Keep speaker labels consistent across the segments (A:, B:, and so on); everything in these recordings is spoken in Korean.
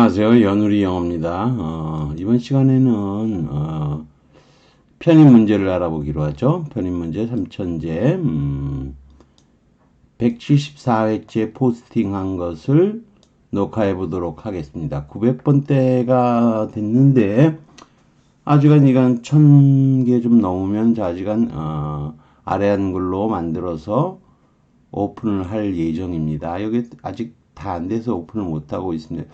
A: 안녕하세요. 연우리 영어입니다. 이번 시간에는 편입 문제를 알아보기로 하죠. 편입 문제 3000제 174회째 포스팅한 것을 녹화해 보도록 하겠습니다. 900번대가 됐는데 아직은 이건 1000개 좀 넘으면 아직은 아래 한글로 만들어서 오픈을 할 예정입니다. 여기 아직 다 안 돼서 오픈을 못 하고 있습니다.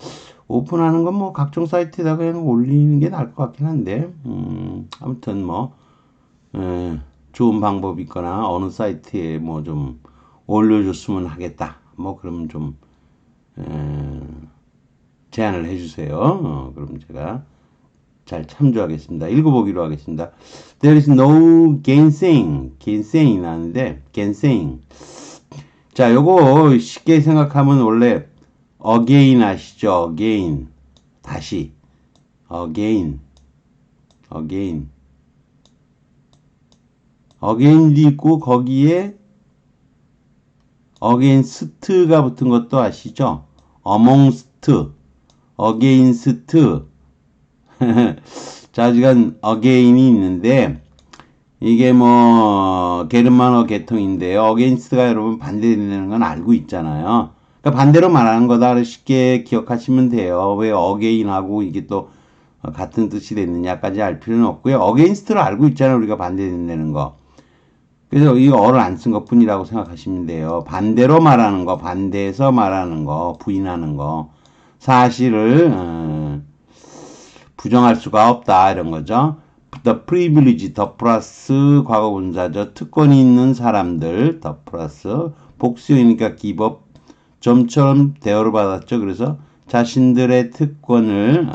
A: 오픈하는 건 뭐 각종 사이트에다가 그냥 올리는 게 나을 것 같긴 한데, 아무튼 뭐, 좋은 방법이 있거나 어느 사이트에 뭐 좀 올려줬으면 하겠다. 뭐 그러면 좀, 제안을 해주세요. 그럼 제가 잘 참조하겠습니다. 읽어보기로 하겠습니다. There is no gainsaying 나는데, gainsaying. 자, 요거 쉽게 생각하면 원래 again 아시죠? again. 다시. again도 있고 거기에 against가 붙은 것도 아시죠? amongst, against. 자, 지금 again이 있는데 이게 뭐 게르만어 계통인데요. against가 여러분 반대되는 건 알고 있잖아요. 그러니까 반대로 말하는 거다 쉽게 기억하시면 돼요. 왜 again하고 이게 또 같은 뜻이 됐느냐까지 알 필요는 없고요. against를 알고 있잖아요. 우리가 반대된다는 거. 그래서 이 어를 안 쓴 것뿐이라고 생각하시면 돼요. 반대로 말하는 거, 반대해서 말하는 거, 부인하는 거, 사실을 부정할 수가 없다 이런 거죠. the privilege, 더 플러스 과거분사죠. 특권이 있는 사람들, 더 플러스 복수이니까 give up, 점처럼 대우를 받았죠. 그래서 자신들의 특권을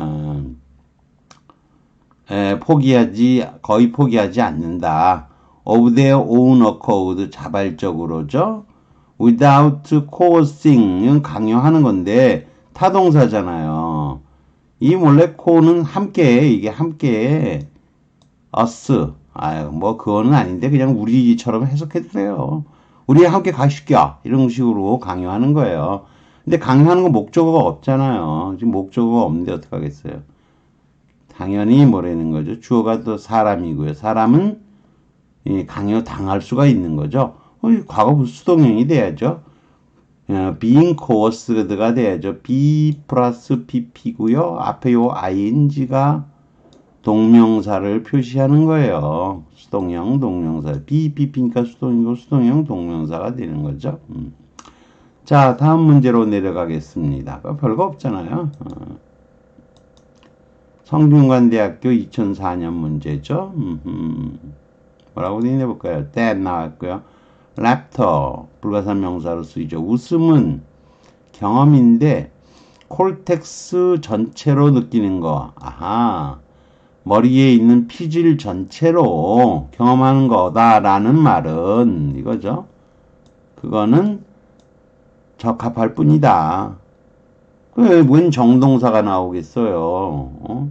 A: 거의 포기하지 않는다. of their own accord, 자발적으로죠. without coercing, 강요하는 건데 타동사잖아요. 이 원래 co는 함께, 이게 함께 us, 뭐 그거는 아닌데 그냥 우리처럼 해석해도 돼요. 우리 함께 가시켜 이런 식으로 강요하는 거예요. 근데 강요하는 건 목적어가 없잖아요. 지금 목적어가 없는데 어떡하겠어요. 당연히 뭐라는 거죠. 주어가 또 사람이고요. 사람은 강요 당할 수가 있는 거죠. 과거 수동형이 돼야죠. being coerced가 돼야죠. be 플러스 pp고요. 앞에 요 ing가 동명사를 표시하는 거예요. 수동형, 동명사. pp니까 수동이고 수동형, 동명사가 되는 거죠. 자, 다음 문제로 내려가겠습니다. 별거 없잖아요. 성균관대학교 2004년 문제죠. 뭐라고 내볼까요? that 나왔고요. laughter, 불가산 명사로 쓰이죠. 웃음은 경험인데 콜텍스 전체로 느끼는 거. 아하. 머리에 있는 피질 전체로 경험하는 거다라는 말은 이거죠. 그거는 적합할 뿐이다. 웬 정동사가 나오겠어요.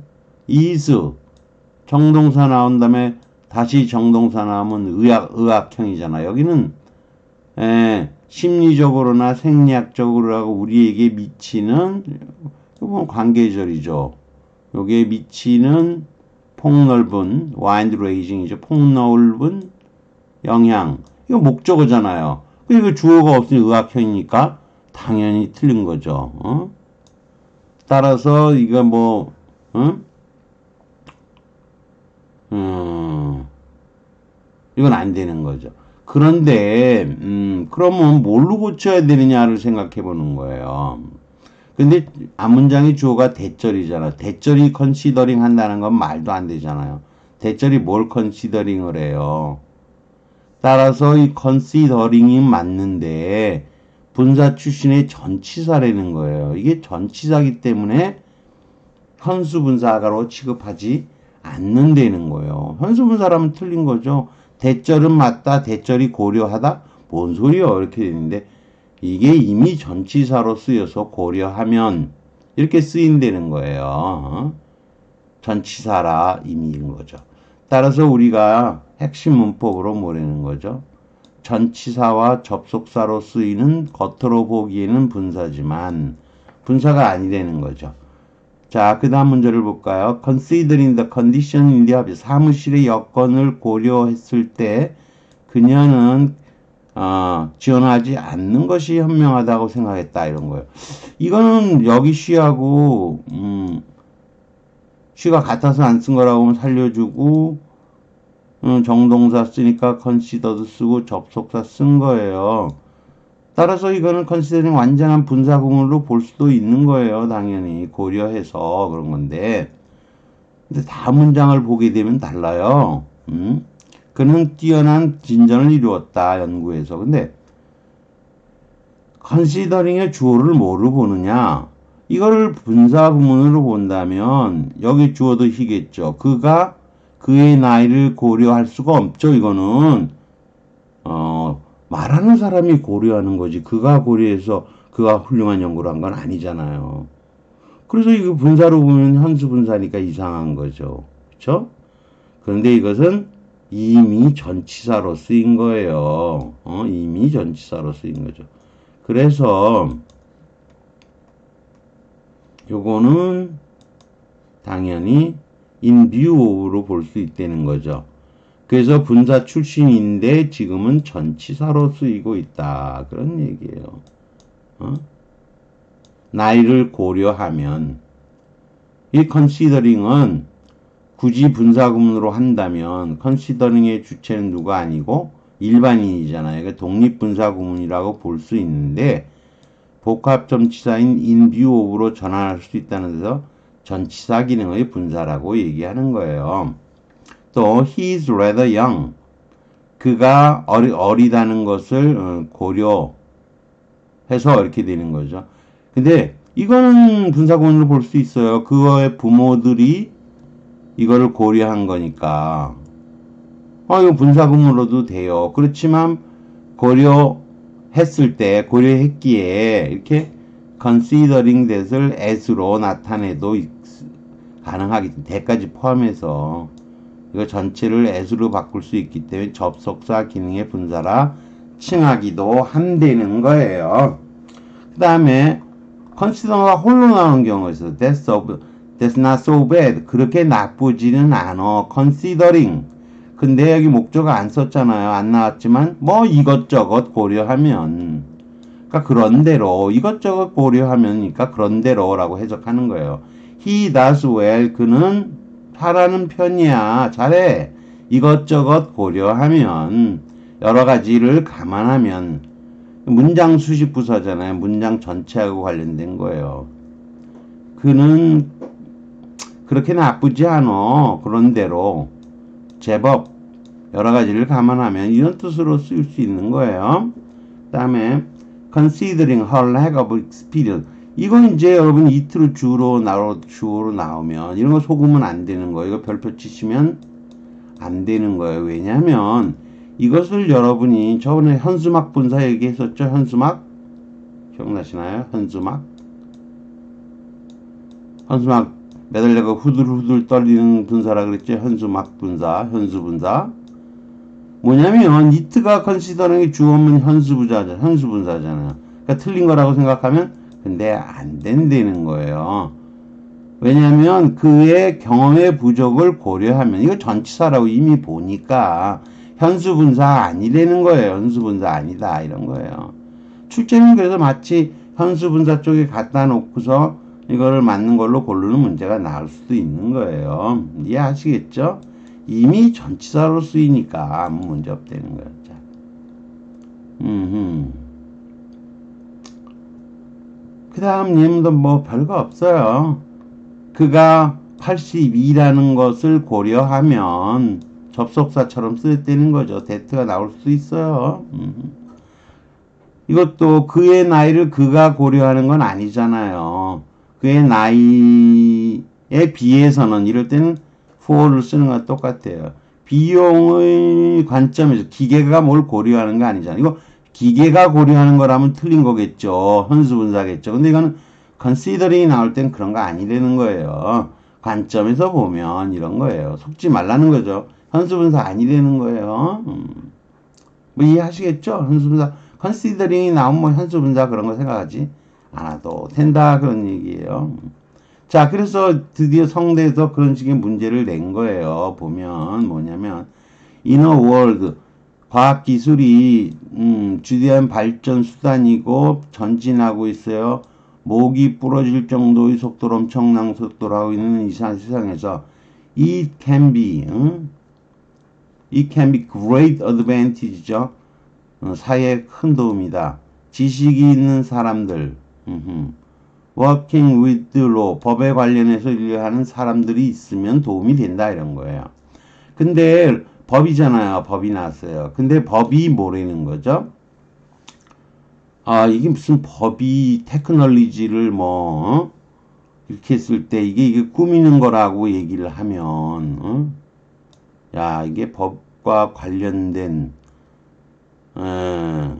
A: is 정동사 나온 다음에 다시 정동사 나오면 의학형이잖아. 여기는 심리적으로나 생리학적으로 하고 우리에게 미치는 이건 관계절이죠. 여기에 미치는 폭넓은 wide ranging이죠. 폭넓은 영향. 이거 목적어잖아요. 이거 주어가 없으니 의학형이니까 당연히 틀린 거죠. 따라서 이거 뭐 이건 안 되는 거죠. 그런데 그러면 뭘로 고쳐야 되느냐를 생각해 보는 거예요. 근데 앞문장의 주어가 대절이잖아. 대절이 컨시더링 한다는 건 말도 안 되잖아요. 대절이 뭘 컨시더링을 해요. 따라서 이 컨시더링이 맞는데 분사 출신의 전치사라는 거예요. 이게 전치사기 때문에 현수분사가로 취급하지 않는다는 거예요. 현수분사라면 틀린 거죠. 대절은 맞다. 대절이 고려하다. 뭔 소리요? 이렇게 되는데 이게 이미 전치사로 쓰여서 고려하면 이렇게 쓰인다는 거예요. 전치사라 이미인 거죠. 따라서 우리가 핵심 문법으로 뭐라는 거죠? 전치사와 접속사로 쓰이는 겉으로 보기에는 분사지만 분사가 아니라는 거죠. 자, 그 다음 문제를 볼까요? Considering the condition in the office. 사무실의 여건을 고려했을 때 그녀는 지원하지 않는 것이 현명하다고 생각했다. 이런 거예요. 이거는 여기 she하고 she가 같아서 안 쓴 거라고 하면 살려주고 정동사 쓰니까 considered 쓰고 접속사 쓴 거예요. 따라서 이거는 considering 완전한 분사구문으로 볼 수도 있는 거예요. 당연히 고려해서 그런 건데 근데 다음 문장을 보게 되면 달라요. 그는 뛰어난 진전을 이루었다. 연구에서. 근데 considering의 주어를 뭐로 보느냐? 이거를 분사구문으로 본다면 여기 주어도 히겠죠. 그가 그의 나이를 고려할 수가 없죠. 이거는 말하는 사람이 고려하는 거지. 그가 고려해서 그가 훌륭한 연구를 한 건 아니잖아요. 그래서 이거 분사로 보면 현수 분사니까 이상한 거죠. 그렇죠? 그런데 이것은 이미 전치사로 쓰인 거예요. 이미 전치사로 쓰인 거죠. 그래서 요거는 당연히 in view of로 볼 수 있다는 거죠. 그래서 분사 출신인데 지금은 전치사로 쓰이고 있다. 그런 얘기예요. 나이를 고려하면 이 considering은 굳이 분사구문으로 한다면 considering의 주체는 누가 아니고 일반인이잖아요. 그러니까 독립분사구문이라고 볼 수 있는데 복합전치사인 in view of로 전환할 수 있다는 데서 전치사 기능의 분사라고 얘기하는 거예요. 또 he is rather young. 그가 어리다는 것을 고려해서 이렇게 되는 거죠. 근데 이거는 분사구문으로 볼 수 있어요. 그거의 부모들이 이거를 고려한 거니까. 이거 분사구문으로도 돼요. 그렇지만 고려했을 때, 고려했기에 이렇게 considering that을 as로 나타내도 가능하기 때문에 대까지 포함해서 이거 전체를 as로 바꿀 수 있기 때문에 접속사 기능의 분사라 칭하기도 한다는 거예요. 그 다음에 consider가 홀로 나오는 경우가 있어요. That's not so bad. 그렇게 나쁘지는 않아. considering. 근데 여기 목적어 안 썼잖아요. 안 나왔지만 뭐 이것저것 고려하면 그러니까 그런대로 이것저것 고려하면니까 그런대로라고 해석하는 거예요. He does well. 그는 잘하는 편이야. 잘해. 이것저것 고려하면 여러 가지를 감안하면 문장 수식 부사잖아요. 문장 전체하고 관련된 거예요. 그는 그렇게 나쁘지 않아. 그런대로 제법 여러 가지를 감안하면 이런 뜻으로 쓰일 수 있는 거예요. 그 다음에 considering her lack of experience. 이건 이제 여러분 이트로 주어로 나오면 이런 거 속으면 안 되는 거예요. 이거 별표 치시면 안 되는 거예요. 왜냐하면 이것을 여러분이 저번에 현수막 분사 얘기했었죠. 현수막 기억나시나요? 현수막 매달려가 후들후들 떨리는 분사라 그랬죠. 현수막 분사, 현수 분사. 뭐냐면 이트가 considering의 주어면 현수 분사잖아요. 그러니까 틀린 거라고 생각하면 근데 안 된다는 거예요. 왜냐면 그의 경험의 부족을 고려하면 이거 전치사라고 이미 보니까 현수 분사 아니라는 거예요. 현수 분사 아니다 이런 거예요. 출제는 그래서 마치 현수 분사 쪽에 갖다 놓고서 이거를 맞는 걸로 고르는 문제가 나올 수도 있는 거예요. 이해하시겠죠? 이미 전치사로 쓰이니까 아무 문제 없다는 거예요. 자. 그 다음 예문도 뭐 별거 없어요. 그가 82라는 것을 고려하면 접속사처럼 쓰였다는 거죠. that가 나올 수 있어요. 이것도 그의 나이를 그가 고려하는 건 아니잖아요. 그의 나이에 비해서는 이럴 때는 for를 쓰는 거랑 똑같아요. 비용의 관점에서 기계가 뭘 고려하는 거 아니잖아요. 이거 기계가 고려하는 거라면 틀린 거겠죠. 현수분사겠죠. 근데 이거는 considering이 나올 땐 그런 거 아니라는 거예요. 관점에서 보면 이런 거예요. 속지 말라는 거죠. 현수분사 아니라는 거예요. 뭐 이해하시겠죠? 현수분사 considering이 나오면 뭐 현수분사 그런 거 생각하지 않아도 된다 그런 얘기예요. 자, 그래서 드디어 성대에서 그런 식의 문제를 낸 거예요. 보면 뭐냐면 인어 월드 과학기술이 주대한 발전 수단이고 전진하고 있어요. 목이 부러질 정도의 속도로 엄청난 속도로 하고 있는 이 세상에서 it can be great advantage죠. 사회에 큰 도움이다. 지식이 있는 사람들, working with the law, 법에 관련해서 일하는 사람들이 있으면 도움이 된다 이런 거예요. 근데 법이잖아요. 법이 나왔어요. 근데 법이 뭐라는 거죠? 아, 이게 무슨 법이 테크놀로지를 이렇게 했을 때 이게 꾸미는 거라고 얘기를 하면, 야, 이게 법과 관련된, 안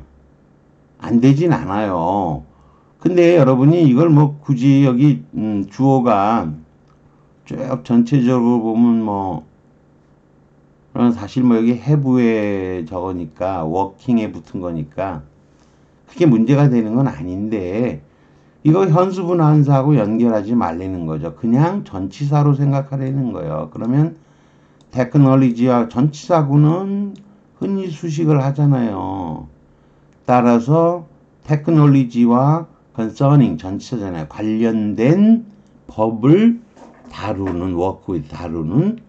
A: 되진 않아요. 근데 여러분이 이걸 굳이 여기, 주어가 쭉 전체적으로 보면 사실 여기 have에 적으니까, working에 붙은 거니까, 그게 문제가 되는 건 아닌데, 이거 현수분한사하고 연결하지 말라는 거죠. 그냥 전치사로 생각하라는 거예요. 그러면 테크놀로지와 전치사구는 흔히 수식을 하잖아요. 따라서 테크놀로지와 concerning 전치사잖아요. 관련된 법을 다루는 워크에 다루는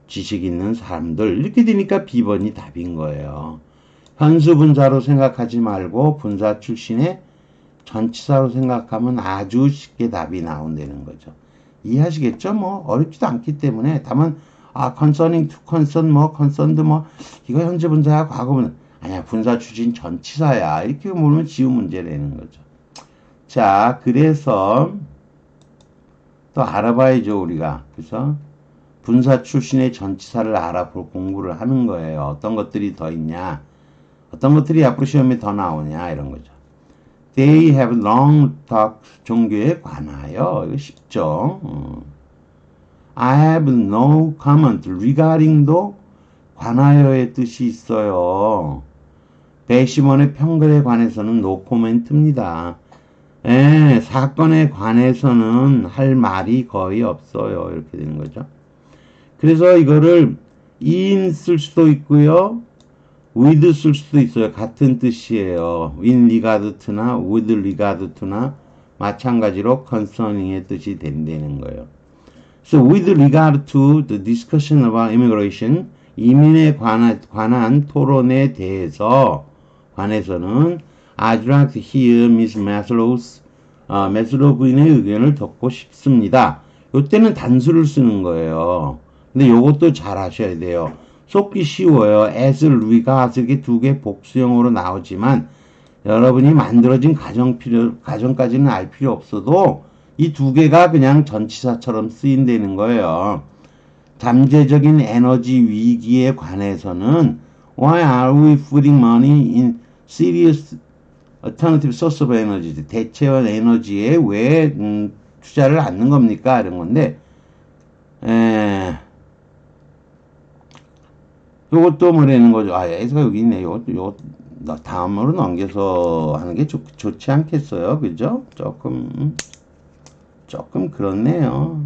A: 지식 있는 사람들 이렇게 되니까 B번이 답인 거예요. 현수분사로 생각하지 말고 분사 출신의 전치사로 생각하면 아주 쉽게 답이 나온다는 거죠. 이해하시겠죠? 어렵지도 않기 때문에 다만 concerning to concern concerned 이거 현재 분사야 과거분 아니야 분사 출신 전치사야 이렇게 물으면 지우 문제 내는 거죠. 자, 그래서 또 알아봐야죠 우리가. 그래서 분사 출신의 전치사를 알아볼 공부를 하는 거예요. 어떤 것들이 더 있냐, 어떤 것들이 앞으로 시험에 더 나오냐 이런 거죠. They have long talked 종교에 관하여 이거 쉽죠. I have no comment regarding도 관하여의 뜻이 있어요. 배심원의 평결에 관해서는 no comment입니다. 사건에 관해서는 할 말이 거의 없어요. 이렇게 되는 거죠. 그래서 이거를 in 쓸 수도 있고요. with 쓸 수도 있어요. 같은 뜻이에요. in regard to나 with regard to나 마찬가지로 concerning의 뜻이 된다는 거예요. So with regard to the discussion about immigration, 이민에 관한 토론에 관해서는 I'd like to hear Miss Maslow 부인의 의견을 듣고 싶습니다. 이때는 단수를 쓰는 거예요. 근데 요것도 잘 하셔야 돼요. 속기 쉬워요. as, regards 이렇게 두 개 복수형으로 나오지만 여러분이 만들어진 가정까지는 알 필요 없어도 이 두 개가 그냥 전치사처럼 쓰인다는 거예요. 잠재적인 에너지 위기에 관해서는 Why are we putting money in serious alternative source of energy? 대체원 에너지에 왜 투자를 않는 겁니까? 이런 건데 요것도 뭐라는 거죠. S가 여기 있네. 요 다음으로 넘겨서 하는 게 좋지 않겠어요? 그죠? 조금 그렇네요.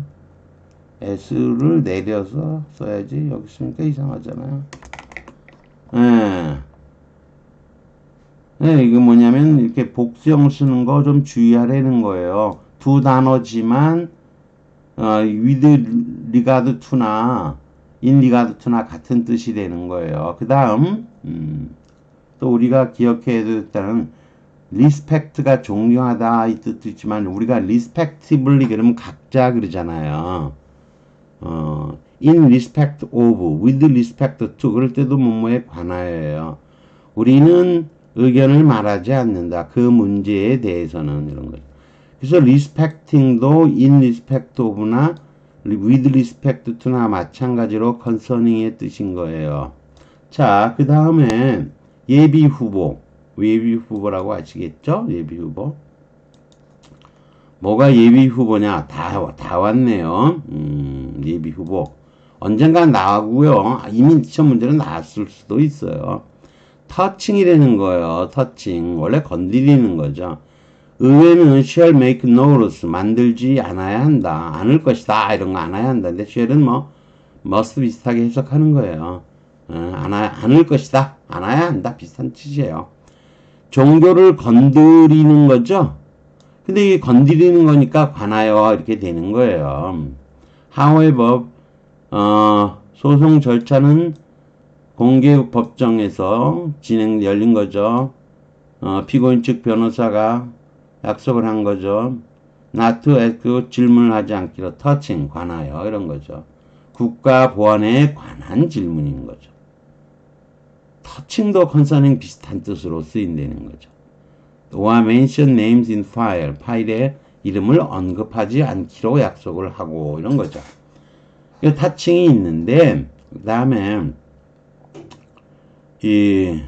A: S를 내려서 써야지. 여기 있으니까 이상하잖아요. 이거 뭐냐면, 이렇게 복수형 쓰는 거 좀 주의하라는 거예요. 두 단어지만, with regard to나, in regard to나 같은 뜻이 되는 거예요. 그 다음, 또 우리가 기억해야 됐다는, respect가 존경하다 이 뜻도 있지만, 우리가 respectively 그러면 각자 그러잖아요. in respect of, with respect to, 그럴 때도 뭐뭐에 관하여예요. 우리는 의견을 말하지 않는다. 그 문제에 대해서는 이런 거죠. 그래서 respecting도 in respect of나 with respect to나 마찬가지로 concerning의 뜻인 거예요. 자, 그 다음에 예비 후보라고 아시겠죠? 예비 후보. 뭐가 예비 후보냐? 다 왔네요. 예비 후보. 언젠간 나오고요. 이미 시험 문제는 나왔을 수도 있어요. 터칭이라는 거예요. 터칭. 원래 건드리는 거죠. 의외는 shall make no rules. 만들지 않아야 한다. 않을 것이다. 이런 거 않아야 한다. 근데 shall은 뭐 must 비슷하게 해석하는 거예요. 않을 것이다. 않아야 한다. 비슷한 뜻이에요. 종교를 건드리는 거죠. 근데 이게 건드리는 거니까 관하여 이렇게 되는 거예요. However, 소송 절차는 공개 법정에서 열린 거죠. 피고인 측 변호사가 약속을 한 거죠. Not to ask, 질문을 하지 않기로 touching, 관하여 이런 거죠. 국가 보안에 관한 질문인 거죠. touching도 concerning 비슷한 뜻으로 쓰인다는 거죠. 또한 mention names in file, 파일에 이름을 언급하지 않기로 약속을 하고 이런 거죠. 이 touching이 있는데 그 다음에 이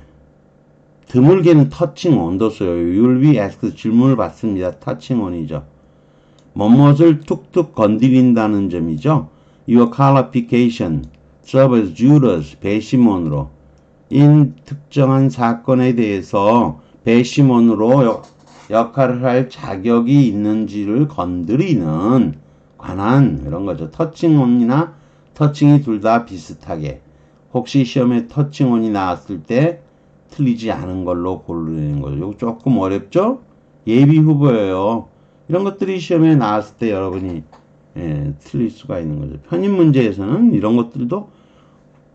A: 드물게는 touching on도 써요. You'll be asked, 질문을 받습니다. touching on이죠. 뭐뭇을 툭툭 건드린다는 점이죠. Your qualification serve as jurors, 배심원으로 인 특정한 사건에 대해서 배심원으로 역할을 할 자격이 있는지를 건드리는 관한 이런 거죠. 터칭온이나 터칭이 둘 다 비슷하게 혹시 시험에 터칭온이 나왔을 때 틀리지 않은 걸로 고르는 거죠. 이거 조금 어렵죠? 예비 후보예요. 이런 것들이 시험에 나왔을 때 여러분이 틀릴 수가 있는 거죠. 편입 문제에서는 이런 것들도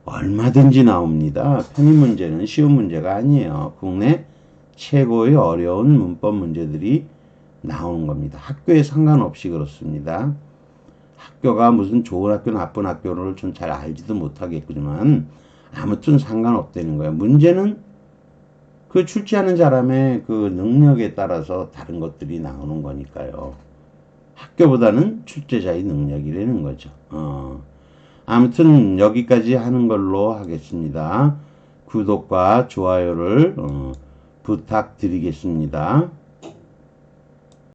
A: 얼마든지 나옵니다. 편입 문제는 쉬운 문제가 아니에요. 국내 최고의 어려운 문법 문제들이 나오는 겁니다. 학교에 상관없이 그렇습니다. 학교가 무슨 좋은 학교, 나쁜 학교를 좀 잘 알지도 못하겠지만 아무튼 상관없다는 거예요. 문제는 그 출제하는 사람의 그 능력에 따라서 다른 것들이 나오는 거니까요. 학교보다는 출제자의 능력이라는 거죠. 아무튼 여기까지 하는 걸로 하겠습니다. 구독과 좋아요를 부탁드리겠습니다.